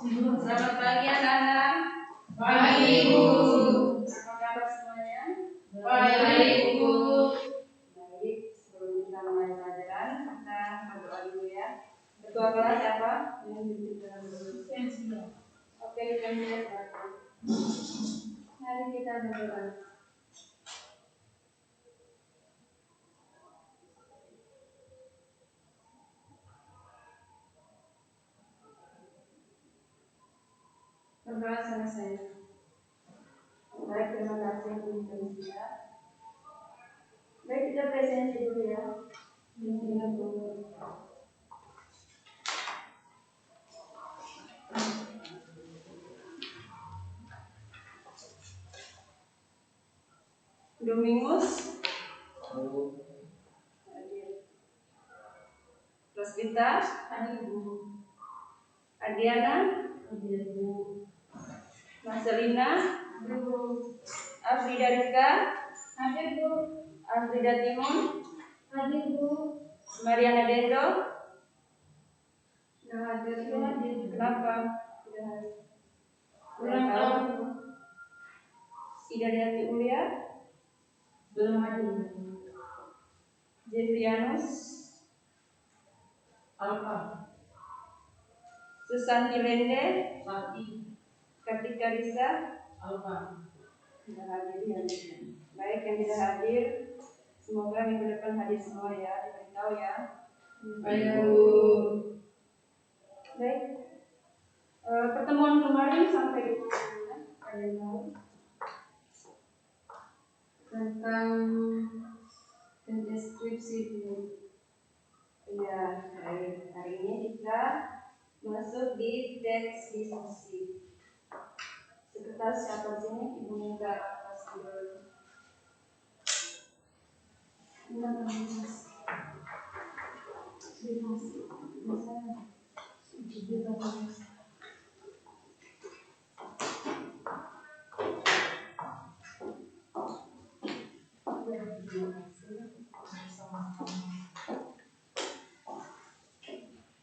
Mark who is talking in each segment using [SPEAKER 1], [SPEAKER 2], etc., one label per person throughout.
[SPEAKER 1] Selamat pagi anak-anak.
[SPEAKER 2] Pagi Ibu.
[SPEAKER 1] Apa kabar semuanya?
[SPEAKER 2] Baik Ibu.
[SPEAKER 1] Baik, sebelum kita mulai pelajaran, kita berdoa dulu ya. Ketua kelas siapa? Yang dipimpin dalam berdoa. Oke, Pensia silakan. Mari kita berdoa. Berdoa sama saya. Baik, terima kasih untuk Pensia. Baik, kita presensi dulu ya. Ini dulu. Domingus hadir. Rosvita hadir Bu. Adiana hadir Bu. Marcelina hadir Bu. Afrida Rika hadir Bu. Afrida Timon hadir Bu. Mariana Dendo sudah hadir. Kenapa? Sudah hadir. Kurang tahu. Idariati Ulia belum hadir. Jevrianus
[SPEAKER 2] Alfa.
[SPEAKER 1] Susanti Lende
[SPEAKER 2] Sakti.
[SPEAKER 1] Kartika Risa
[SPEAKER 2] Alfa.
[SPEAKER 1] tidak hadir ya. Baik, yang tidak hadir semoga minggu depan hadir semua ya, diberitahu ya.
[SPEAKER 2] Ayo.
[SPEAKER 1] Baik, pertemuan kemarin sampai di mana? Kalian tahu tentang deskripsi ya. Hari ini kita masuk di teks diskusi. Sekretaris siapa sini? Ibu minta atas dulu.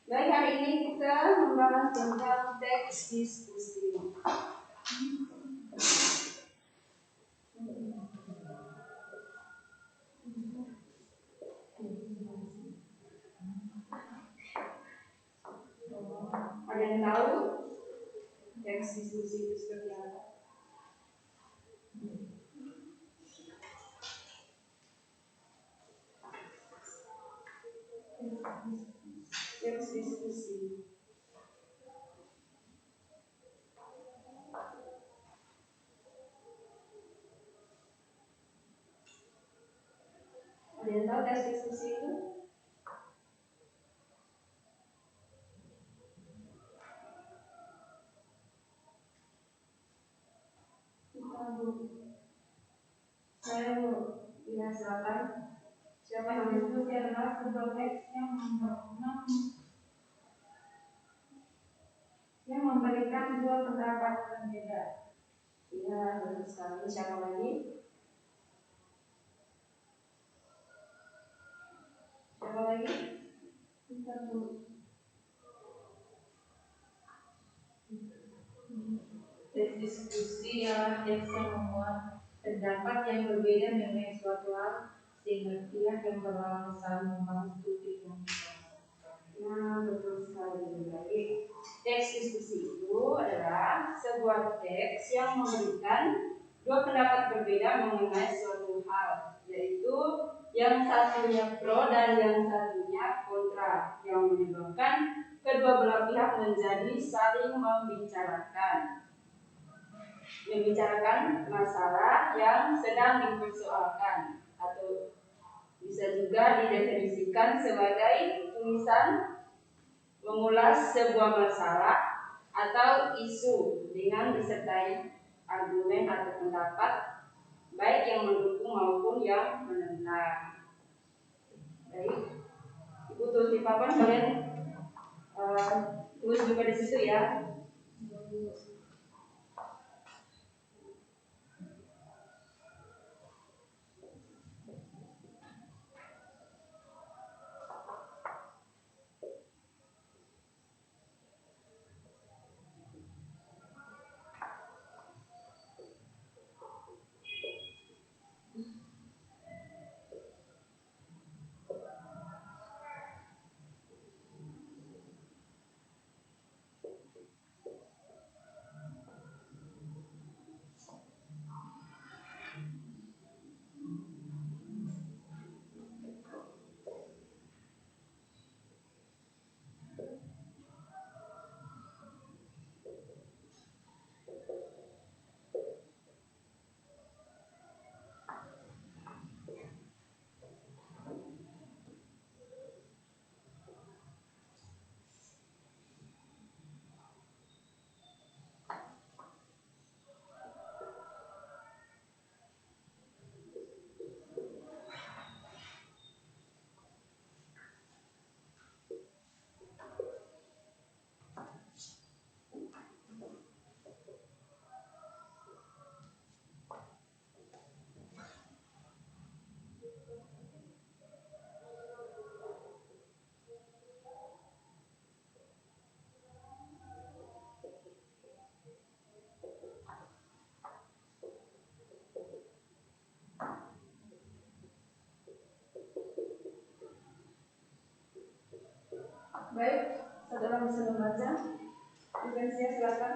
[SPEAKER 1] Baik, hari ini kita membahas tentang teks diskusi. Ada yang tahu teks diskusi itu seperti apa? Teks diskusi. Ada yang tahu teks diskusi itu? Kita Bu. Saya Bu. Ya, silakan. Siapa yang diskusi adalah sebuah teks yang memberikan dua pendapat berbeda. Iya, betul sekali. Siapa lagi? Siapa lagi? Kita Bu.
[SPEAKER 2] Teks diskusi ialah teks yang memuat pendapat yang berbeda mengenai suatu hal sehingga pihak yang berlawan saling membahas topik yang dibahas.
[SPEAKER 1] Nah, betul sekali. Baik. Teks diskusi itu adalah sebuah teks yang memberikan dua pendapat berbeda mengenai suatu hal, yaitu yang satunya pro dan yang satunya kontra, yang menyebabkan kedua belah pihak menjadi saling membicarakan masalah yang sedang dipersoalkan, atau bisa juga didefinisikan sebagai tulisan mengulas sebuah masalah atau isu dengan disertai argumen atau pendapat baik yang mendukung maupun yang menentang. Baik, Ibu tulis di papan, kalian tulis juga di situ ya. orang bisa membaca? Invensia silakan.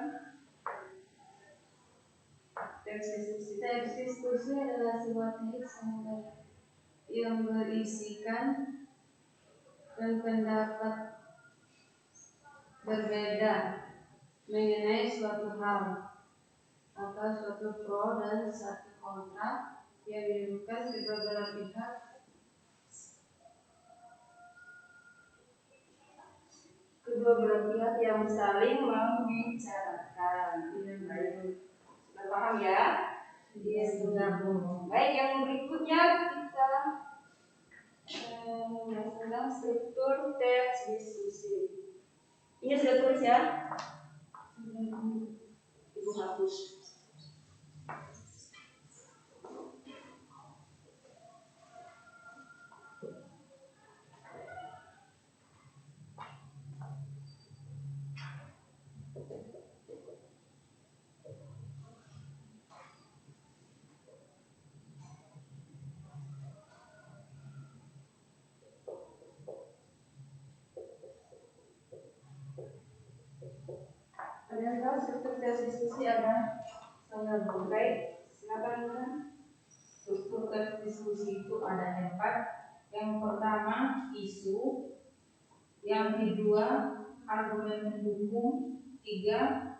[SPEAKER 1] Teks diskusi.
[SPEAKER 2] Teks diskusi adalah sebuah teks yang berisikan dan pendapat berbeda mengenai suatu hal atau suatu pro dan satu kontra yang didudukkan kedua belah pihak
[SPEAKER 1] yang saling membicarakan. Sudah paham ya? Baik, yang berikutnya kita membahas tentang struktur teks diskusi. Ini sudah tulis ya? Ibu hapus. Ada yang tahu struktur teks diskusi ada? Saya belum. Baik, silakan.
[SPEAKER 2] Struktur teks diskusi itu ada 4. Yang pertama isu, yang kedua argumen mendukung, 3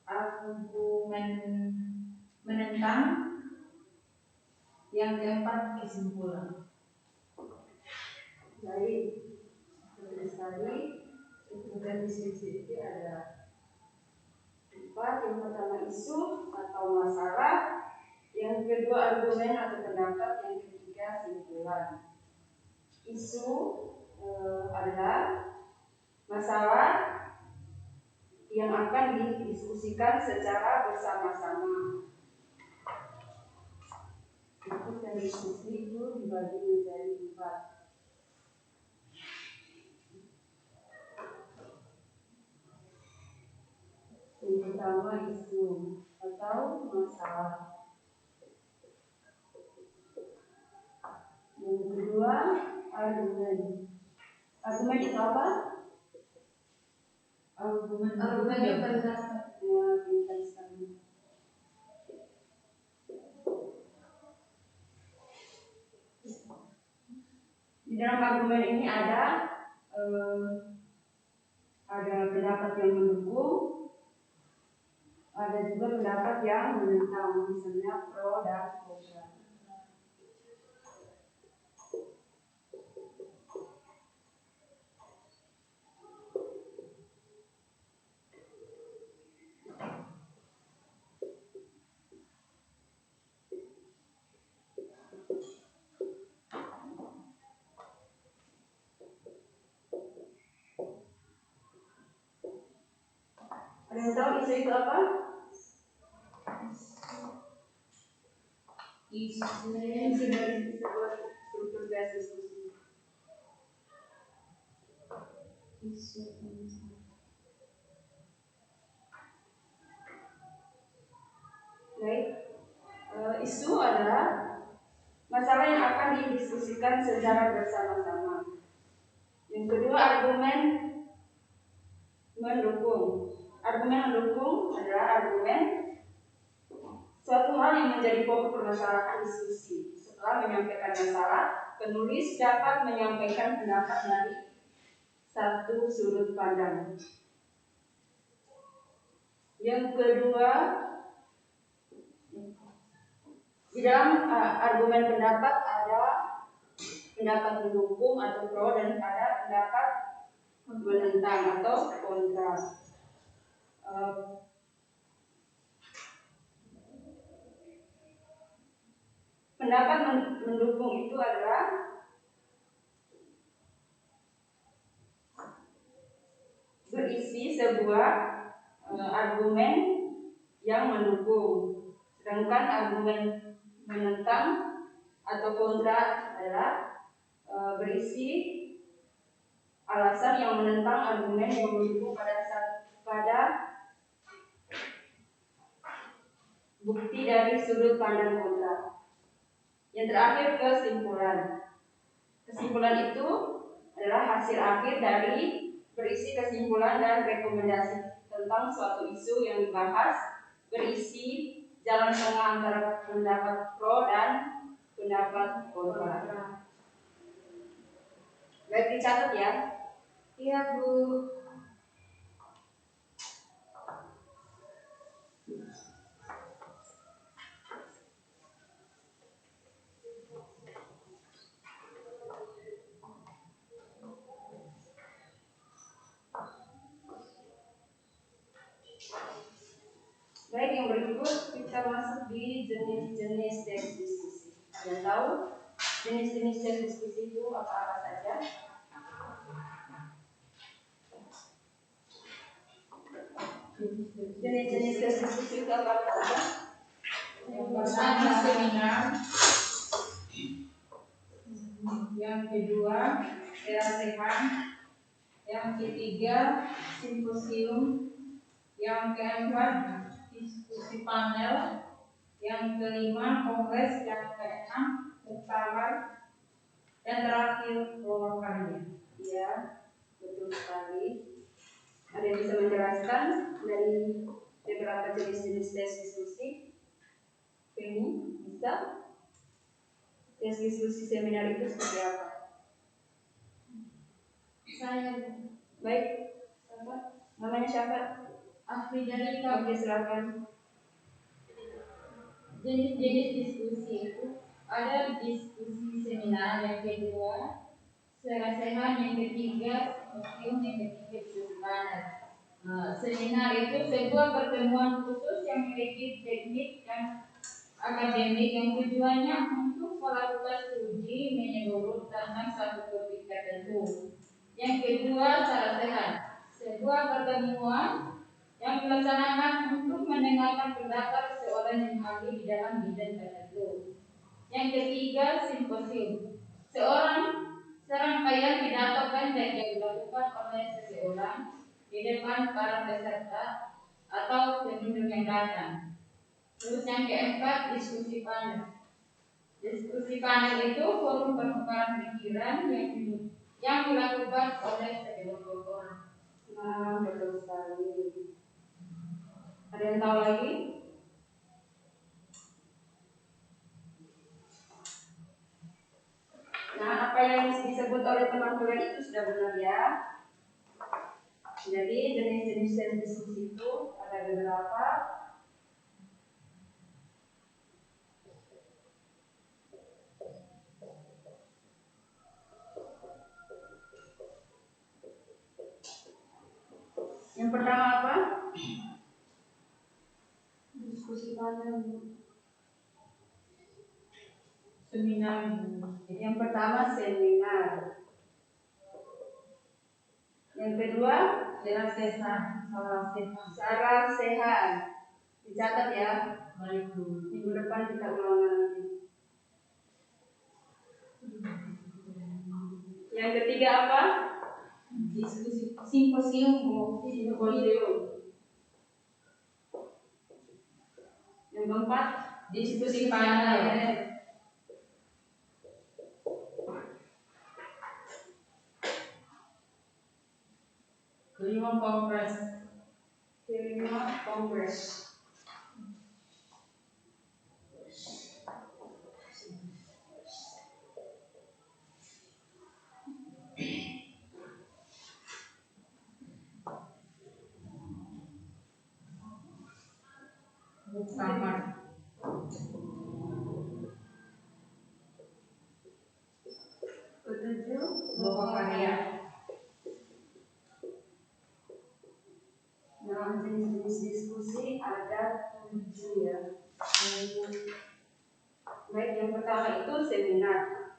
[SPEAKER 2] argumen menentang, yang keempat kesimpulan.
[SPEAKER 1] Baik, terus tadi struktur diskusi itu ada 4. Yang pertama isu atau masalah, yang kedua argumen atau pendapat, yang ketiga kesimpulan. Isu adalah masalah yang akan didiskusikan secara bersama-sama. Dan diskusi itu dibagi menjadi 4. Yang pertama isu atau masalah. Yang kedua argumen. Argumen itu apa?
[SPEAKER 2] Argumen pendapat.
[SPEAKER 1] Ya, pintar sekali. Di dalam argumen ini ada pendapat yang mendukung, ada juga pendapat yang menentang, misalnya pro dan kontra. Ada yang tahu isu itu apa?
[SPEAKER 2] Isu
[SPEAKER 1] dari sebuah struktur teks diskusi. Baik, isu adalah masalah yang akan didiskusikan secara bersama-sama. Yang kedua argumen mendukung. Argumen mendukung adalah argumen suatu hal yang menjadi pokok permasalahan diskusi. Setelah menyampaikan masalah, penulis dapat menyampaikan pendapat dari satu sudut pandang. Yang kedua, di dalam argumen pendapat ada pendapat mendukung atau pro dan ada pendapat menentang atau kontra. Pendapat mendukung itu adalah berisi sebuah argumen yang mendukung, sedangkan argumen menentang atau kontra adalah berisi alasan yang menentang argumen yang mendukung pada bukti dari sudut pandang kontra. Yang terakhir kesimpulan. Kesimpulan itu adalah hasil akhir dari berisi kesimpulan dan rekomendasi tentang suatu isu yang dibahas, berisi jalan tengah antara pendapat pro dan pendapat kontra. Baik, dicatat ya.
[SPEAKER 2] Iya, Bu.
[SPEAKER 1] Baik, yang berikut kita masuk di jenis-jenis teks diskusi. Ada tahu jenis-jenis teks diskusi itu apa-apa saja? Jenis-jenis teks diskusi itu apa-apa saja?
[SPEAKER 2] Yang pertama seminar, yang kedua serasehan, yang ketiga simposium, yang keempat diskusi panel, yang kelima kongres, yang keenam muktamar, dan terakhir lomba karya.
[SPEAKER 1] Ya, betul sekali. Ada yang bisa menjelaskan dari beberapa jenis-jenis tes diskusi? Ini bisa? Tes diskusi seminar itu seperti apa?
[SPEAKER 2] Saya.
[SPEAKER 1] Baik, siapa? Namanya siapa?
[SPEAKER 2] Afrida.
[SPEAKER 1] Oke, silakan.
[SPEAKER 2] Jenis-jenis diskusi itu ada diskusi seminar, yang kedua serasehan, yang ketiga simposium, yang ketiga diskusi panel. Seminar itu sebuah pertemuan khusus yang memiliki teknik dan akademik yang tujuannya untuk melakukan studi menyeluruh tentang satu topik tertentu. Yang kedua serasehan, sebuah pertemuan yang dilaksanakan untuk mendengarkan pendapat seorang yang ahli di dalam bidang tertentu. Yang ketiga simposium, serangkaian pidato pendek yang dilakukan oleh seseorang di depan para peserta atau pengunjung yang datang. Terus yang keempat diskusi panel. Diskusi panel itu forum pertukaran pikiran yang dilakukan oleh sekelompok orang.
[SPEAKER 1] Nah, betul sekali. Ada yang tahu lagi? Nah, apa yang disebut oleh teman kalian itu sudah benar ya. Jadi jenis-jenis tes diskusi itu ada beberapa. Yang pertama apa?
[SPEAKER 2] Diskusi panel. Seminar.
[SPEAKER 1] Yang pertama seminar. Yang kedua sarasehan. Dicatat ya.
[SPEAKER 2] Baik, Bu.
[SPEAKER 1] Minggu depan kita ulang nanti. Yang ketiga apa?
[SPEAKER 2] Diskusi simposium.
[SPEAKER 1] Yang keempat
[SPEAKER 2] Diskusi panel. Kelima kongres. Muktamar.
[SPEAKER 1] Ketujuh
[SPEAKER 2] Lomba karya.
[SPEAKER 1] Nah, jenis diskusi ada 7 ya. Baik, yang pertama itu seminar.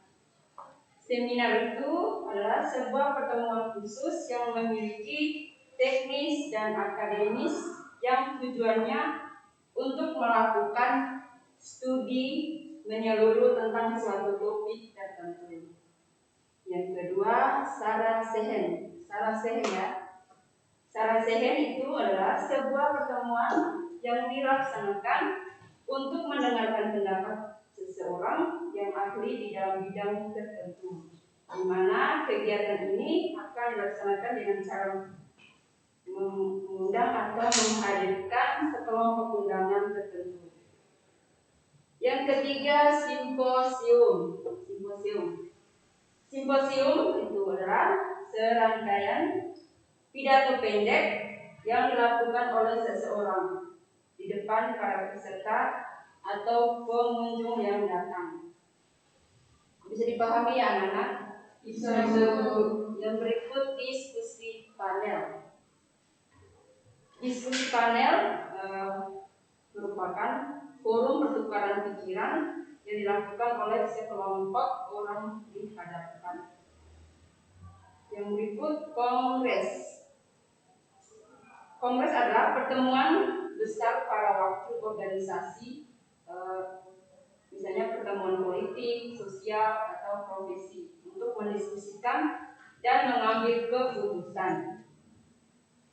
[SPEAKER 1] Seminar itu adalah sebuah pertemuan khusus yang memiliki teknis dan akademis yang tujuannya untuk melakukan studi menyeluruh tentang suatu topik tertentu. Yang kedua, sarasehan. Sarasehan ya. Sarasehan itu adalah sebuah pertemuan yang dilaksanakan untuk mendengarkan pendapat seseorang yang ahli di dalam bidang tertentu. di mana kegiatan ini akan dilaksanakan dengan cara mengundang atau menghadirkan sekelompok undangan tertentu. Yang ketiga, simposium. Simposium itu adalah serangkaian pidato pendek yang dilakukan oleh seseorang di depan para peserta atau pengunjung yang datang. Bisa dipahami ya anak-anak?
[SPEAKER 2] Bisa.
[SPEAKER 1] Yang berikut diskusi panel. Diskusi panel merupakan forum pertukaran pikiran yang dilakukan oleh sekelompok orang di hadapan. Yang berikut kongres. Kongres adalah pertemuan besar para wakil organisasi, misalnya pertemuan politik, sosial, atau profesi untuk mendiskusikan dan mengambil keputusan.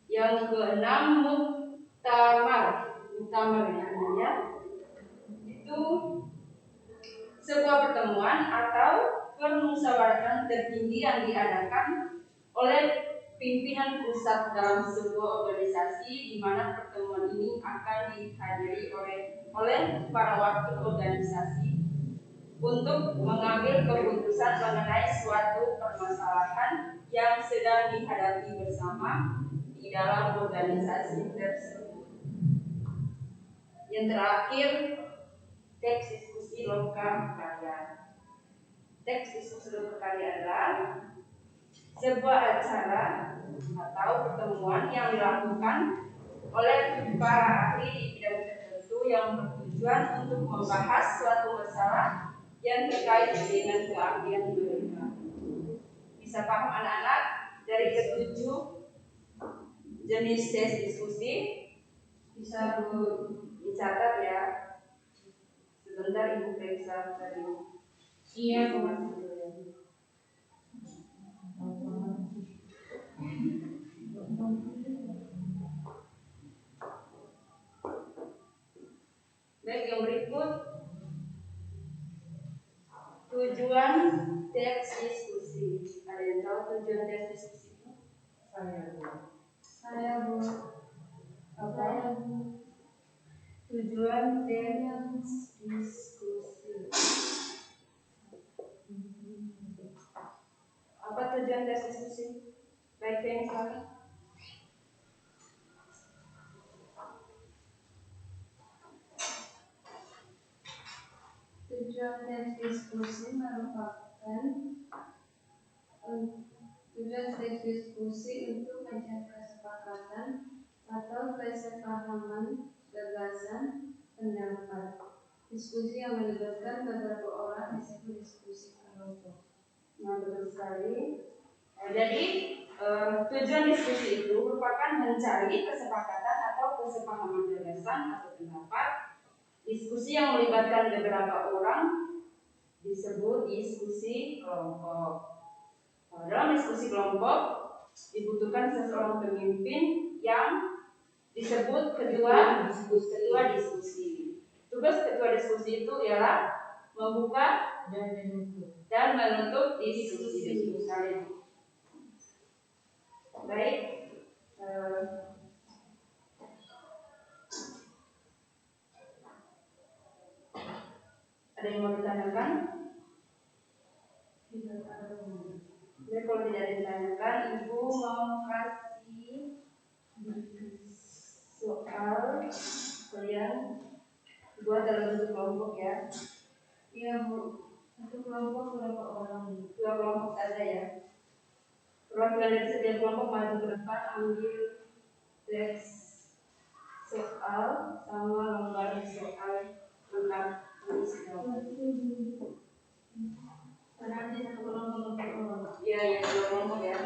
[SPEAKER 1] Yang keenam, muktamar namanya itu sebuah pertemuan atau permusyawaratan tertinggi yang diadakan oleh pimpinan pusat dalam sebuah organisasi, di mana pertemuan ini akan dihadiri oleh para wakil organisasi untuk mengambil keputusan mengenai suatu permasalahan yang sedang dihadapi bersama di dalam organisasi tersebut. Yang terakhir, teks diskusi loka karya. Teks diskusi loka karya adalah sebuah acara atau pertemuan yang dilakukan oleh para ahli di bidang tertentu yang bertujuan untuk membahas suatu masalah yang terkait dengan keahlian mereka. Bisa paham anak-anak dari ketujuh jenis tes diskusi? Bisa dicatat ya. Sebentar Ibu periksa tadi.
[SPEAKER 2] Iya, Bu.
[SPEAKER 1] Baik, yang berikut tujuan teks diskusi. Ada yang tahu tujuan teks diskusi itu? Saya Bu. Apa? Tujuan teks diskusi. Apa tujuan teks diskusi? Baik, Feni, silakan.
[SPEAKER 3] Tujuan teks diskusi merupakan tujuan teks diskusi untuk mencari kesepakatan atau kesepahaman gagasan pendapat. Diskusi yang melibatkan beberapa orang disebut diskusi kelompok.
[SPEAKER 1] Nah, betul sekali. Jadi tujuan diskusi itu merupakan mencari kesepakatan atau kesepahaman gagasan atau pendapat. Diskusi yang melibatkan beberapa orang disebut diskusi kelompok. Dalam diskusi kelompok dibutuhkan seseorang pemimpin yang disebut ketua diskusi. Tugas ketua diskusi itu ialah membuka dan menutup diskusi. Baik, ada yang mau ditanyakan? Jadi kalau tidak ditanyakan, Ibu mau kasih soal kalian buat dalam bentuk kelompok ya.
[SPEAKER 3] Iya Bu, satu kelompok berapa orang?
[SPEAKER 1] 2 kelompok saja ya. Perwakilan dari setiap kelompok maju ke depan, ambil teks soal sama lembar soal lengkap tulis jawab.
[SPEAKER 3] Berarti satu kelompok.
[SPEAKER 1] Iya, 2 kelompok ya.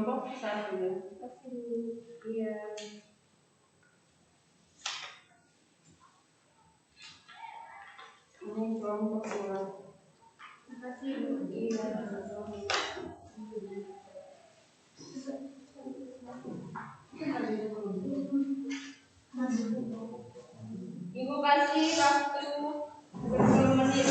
[SPEAKER 1] kelompok satu ya. Iya. Ini kelompok dua.
[SPEAKER 3] Makasih Bu.
[SPEAKER 1] Iya. Ibu kasih waktu 10 menit.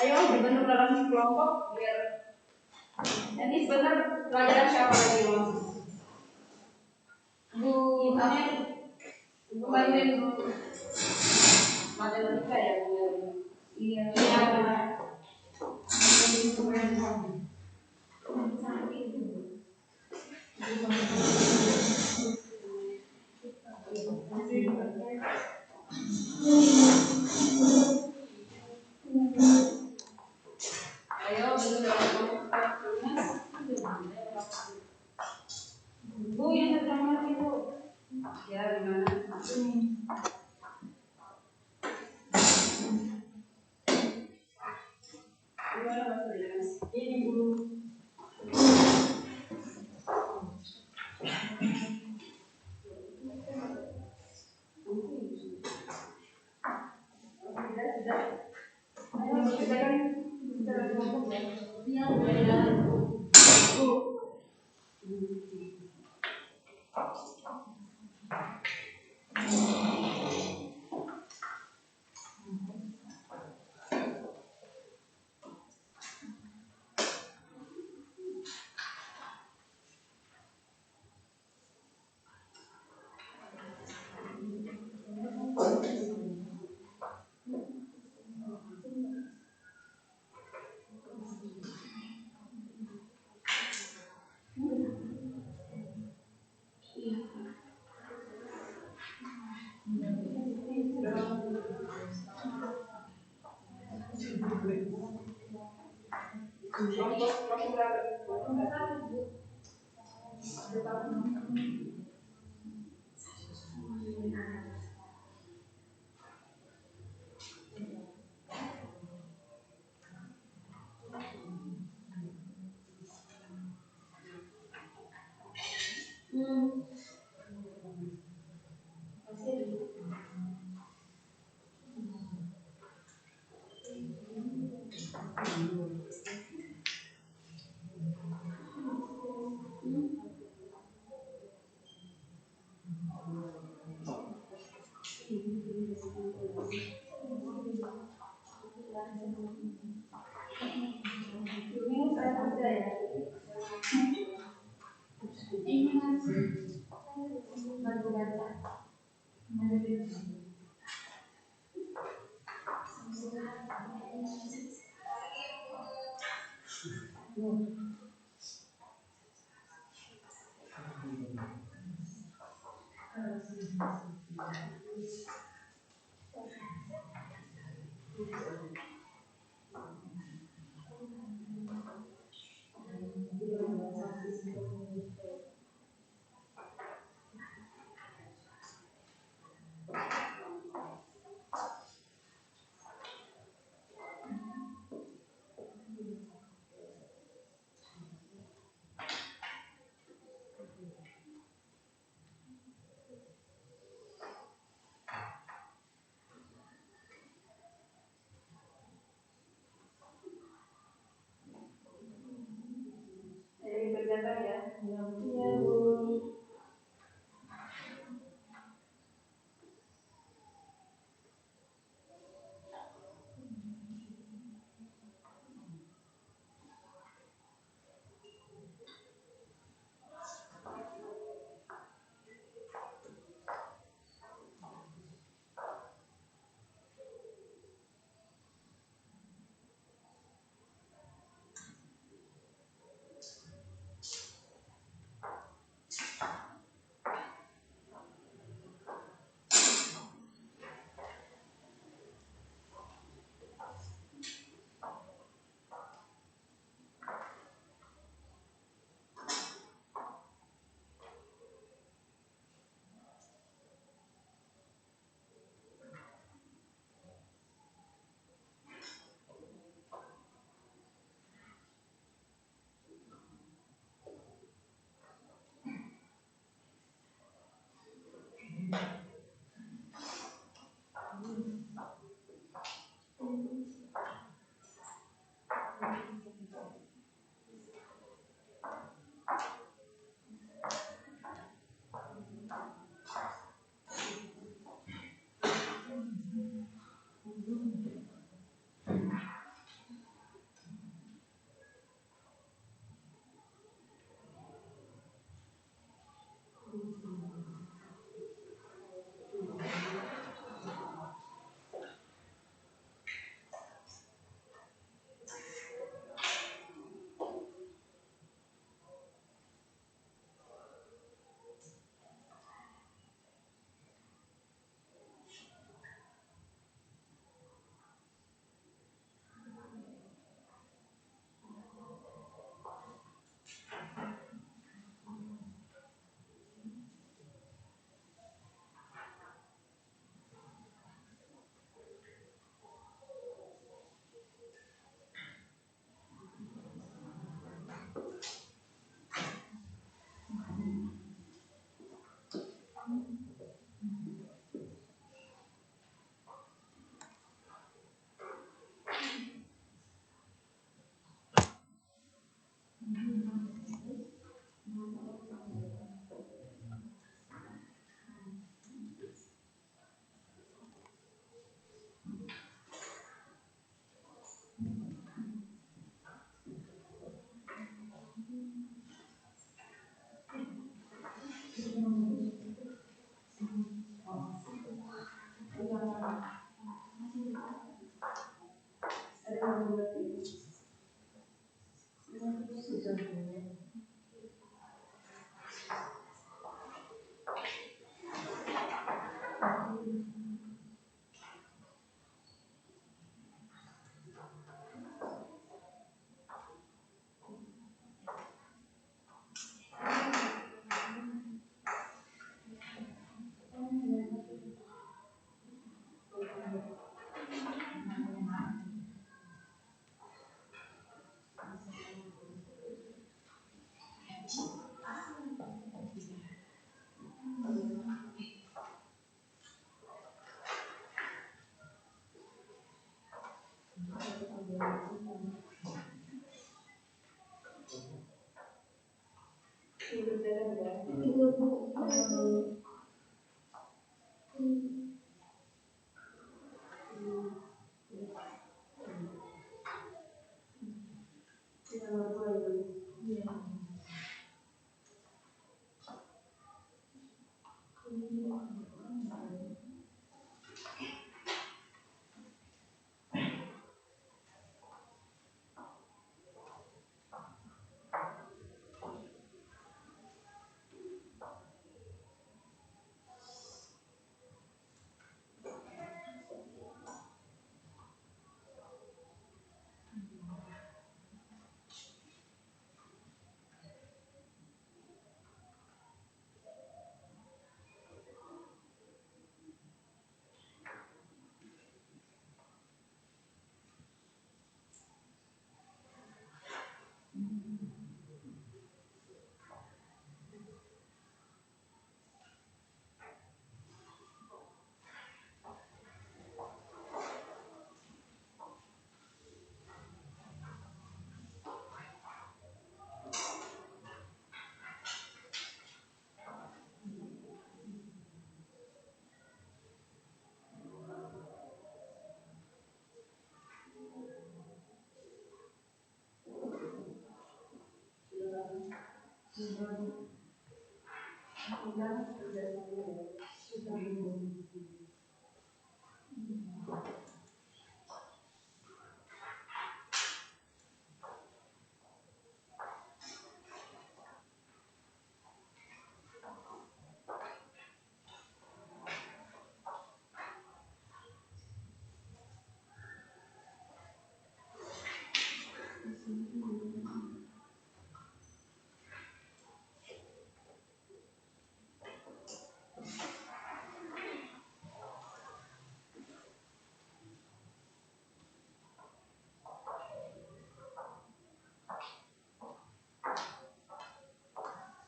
[SPEAKER 1] Ayo dibentuk dalam kelompok biar nanti sebentar pelajaran siapa lagi mas?
[SPEAKER 2] Bu,
[SPEAKER 1] Ibu Marin, matematika ya Bu?
[SPEAKER 2] iya.
[SPEAKER 1] Ayo bentuk dalam kelompok mas. Bu yang pertama itu ya gimana? Gimana bahasa Inggris? Ini Bu. Ayo kerjakan secara kelompok ya.
[SPEAKER 2] Yang berjalan.
[SPEAKER 1] Bu. Kelompok berapa? Ini saya kerja ya.
[SPEAKER 2] Ini mas. Baru baca.
[SPEAKER 1] Dikerjakan ya.
[SPEAKER 3] Iya Bu.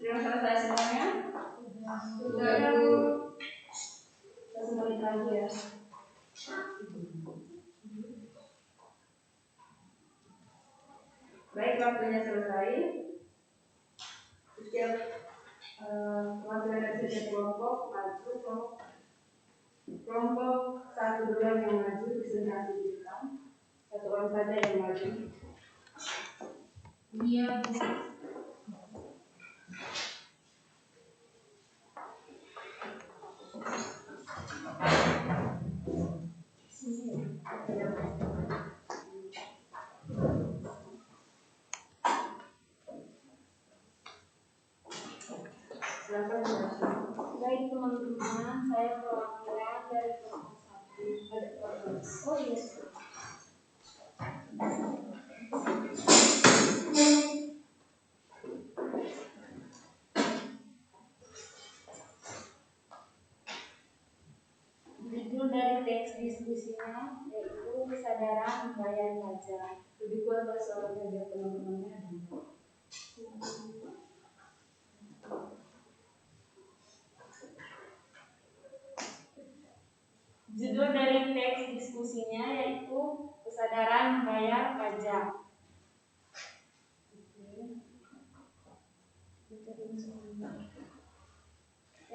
[SPEAKER 1] Sudah selesai semuanya? Sudah. Kita kembali lagi ya. Baik, waktunya selesai. Setiap perwakilan dari setiap kelompok maju kelompok 1 duluan yang maju presentasi kita. 1 orang saja yang maju.
[SPEAKER 2] Iya.
[SPEAKER 3] Baik teman-teman, saya perwakilan dari kelompok 1. Oh iya. Judul dari teks diskusinya yaitu kesadaran membayar pajak.
[SPEAKER 1] Lebih kuat bahasa Arabnya biar teman-temannya ada.
[SPEAKER 3] Judul dari teks diskusinya yaitu kesadaran membayar pajak.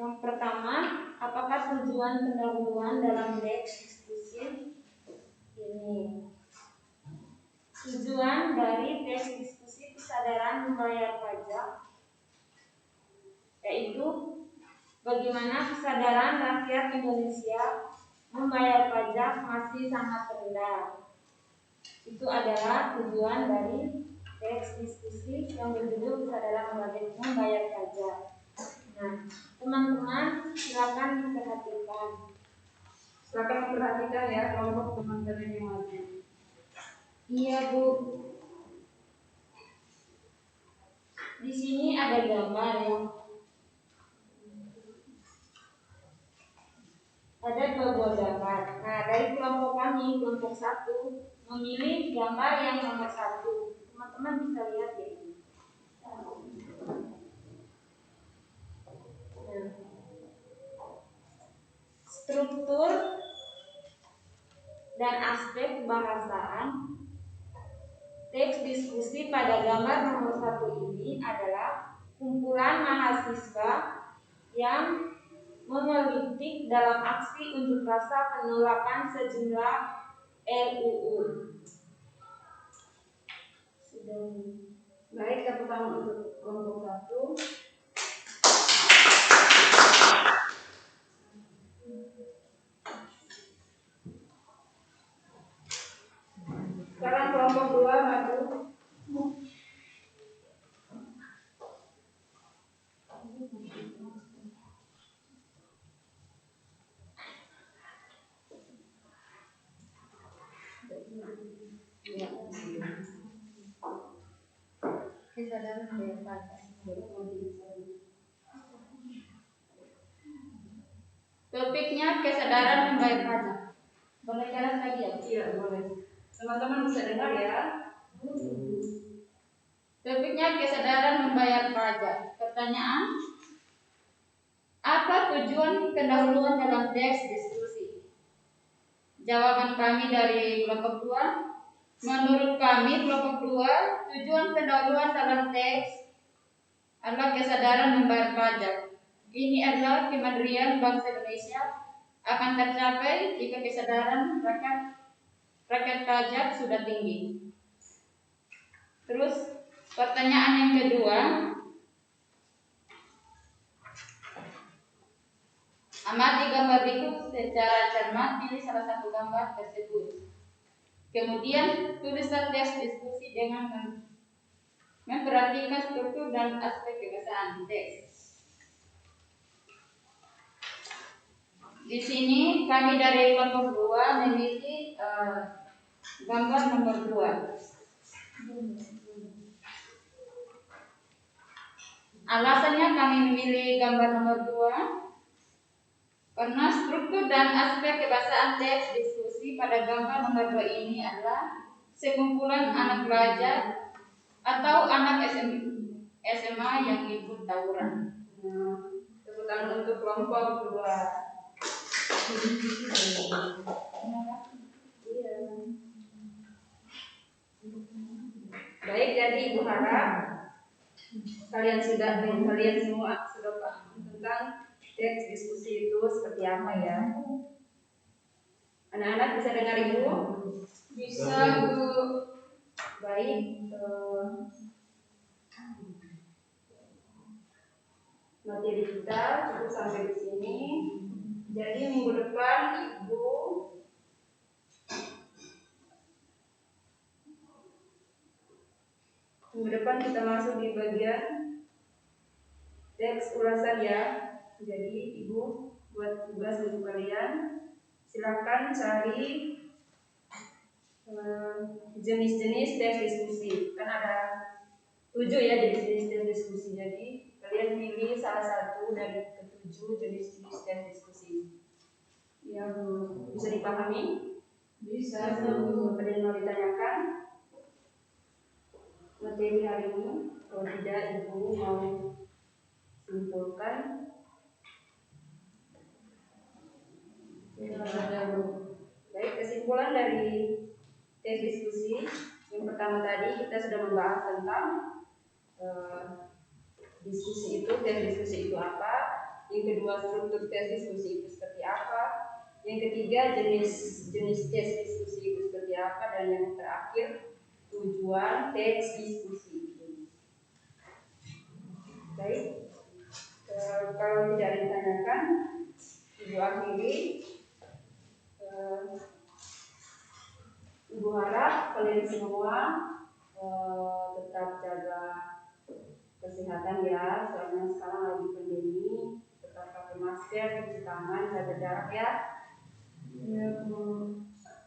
[SPEAKER 3] Yang pertama, apakah tujuan pendahuluan dalam teks diskusi ini? Tujuan dari teks diskusi kesadaran membayar pajak yaitu bagaimana kesadaran rakyat Indonesia membayar pajak masih sangat rendah. Itu adalah tujuan dari teks diskusi yang berjudul kesadaran membayar pajak. Nah, teman-teman silakan diperhatikan.
[SPEAKER 1] Silakan diperhatikan ya kelompok teman-teman yang maju.
[SPEAKER 3] Iya, Bu. Di sini ada gambar ya. Ada 2 buah gambar. Nah, dari kelompok kami, kelompok 1, memilih gambar yang nomor 1. Teman-teman bisa lihat ya. Struktur dan aspek bahasaan diskusi pada gambar nomor 1 ini adalah kumpulan mahasiswa yang menggelitik dalam aksi unjuk rasa penolakan sejumlah RUU.
[SPEAKER 1] Baik, tepuk tangan untuk kelompok 1. Sekarang kelompok 2 maju.
[SPEAKER 2] Kesadaran membayar pajak. Topiknya kesadaran membayar pajak. Boleh jelas lagi ya?
[SPEAKER 1] Iya, boleh. Teman-teman bisa dengar ya.
[SPEAKER 2] Topiknya kesadaran membayar pajak. Pertanyaan, apa tujuan pendahuluan dalam teks diskusi? Jawaban kami dari kelompok 2. Menurut kami kelompok 2, tujuan pendahuluan dalam teks adalah kesadaran membayar pajak. Ini adalah kemandirian bangsa Indonesia akan tercapai jika kesadaran rakyat pajak sudah tinggi. Terus pertanyaan yang kedua, amati gambar berikut secara cermat, pilih salah satu gambar tersebut. Kemudian tulislah teks diskusi dengan memperhatikan struktur dan aspek kebahasaan teks. Di sini kami dari kelompok 2 memilih gambar nomor 2. Alasannya kami memilih gambar nomor 2 karena struktur dan aspek kebahasaan teks diskusi pada gambar nomor 2 ini adalah sekumpulan anak pelajar atau anak SMA yang ikut tawuran.
[SPEAKER 1] Tepuk tangan untuk kelompok 2. Baik, jadi Ibu harap kalian semua sudah paham tentang teks diskusi itu seperti apa ya. Anak-anak bisa dengar Ibu?
[SPEAKER 2] Bisa, Bu.
[SPEAKER 1] Baik, materi kita cukup sampai di sini. Jadi minggu depan kita masuk di bagian teks ulasan ya. Jadi Ibu buat tugas untuk kalian, silakan cari jenis-jenis teks diskusi. Kan ada 7 ya jenis-jenis teks diskusi. Jadi kalian pilih salah satu dari ke-7 jenis-jenis teks diskusi yang bisa dipahami.
[SPEAKER 2] Bisa,
[SPEAKER 1] Bu. Ada yang mau ditanyakan materi hari ini? Kalau tidak, Ibu mau simpulkan. Baik, kesimpulan dari teks diskusi yang pertama tadi kita sudah membahas tentang diskusi itu, teks diskusi itu apa. Yang kedua, struktur teks diskusi itu seperti apa. Yang ketiga, jenis teks diskusi itu seperti apa. Dan yang terakhir, tujuan teks diskusi itu. Baik, kalau tidak ditanyakan, Ibu akhiri. Ibu harap kalian semua tetap jaga kesehatan ya, soalnya sekarang lagi pandemi. Tetap pakai masker, cuci tangan, jaga jarak ya.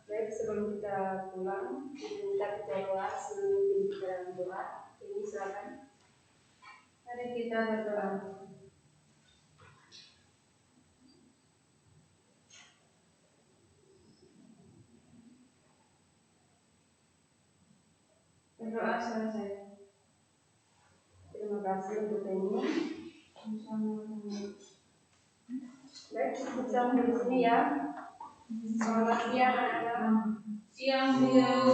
[SPEAKER 1] Baik, sebelum kita pulang, kita berdoa sebelum kita dalam doa. Ini silakan.
[SPEAKER 2] Mari kita berdoa. Berdoa selesai.
[SPEAKER 1] Terima kasih untuk ini. Baik, cukup sampai di sini ya. Selamat siang anak-anak.
[SPEAKER 2] Siang, Bu.